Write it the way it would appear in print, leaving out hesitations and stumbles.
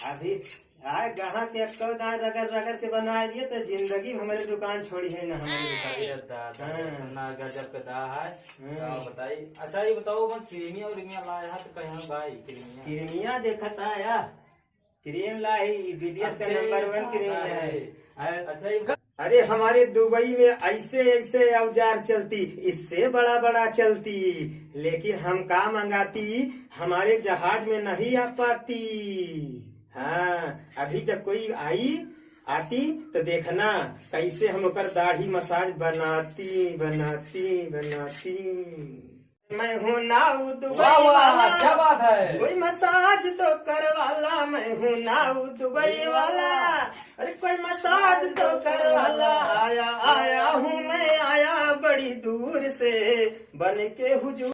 अभी गहा के रगड़ रगड़ के बना दिए तो जिंदगी हमारे दुकान छोड़ी है ना हमारे दुकान गजब का दा है। बताई अच्छा ये बताओ मैं क्रीमिया और रिमिया लाया है तो कहीं भाई क्रीमिया देखा था यार, क्रीम लाई विदेश का नंबर 1 क्रीम है। अच्छा अरे हमारे दुबई में ऐसे ऐसे औजार चलती, इससे बड़ा बड़ा चलती, लेकिन हम का मंगाती हमारे जहाज में नहीं आ पाती। हाँ अभी जब कोई आती तो देखना कैसे हम ऊपर दाढ़ी मसाज बनाती बनाती बनाती। मैं हूँ नाउ दुबई वाला, क्या बात है, कोई मसाज तो करवाला। मैं हूँ नाउ दुबई वाला, अरे कोई मसाज तो करवाला। आया हूँ मैं, आया बड़ी दूर से बन के हुजूर।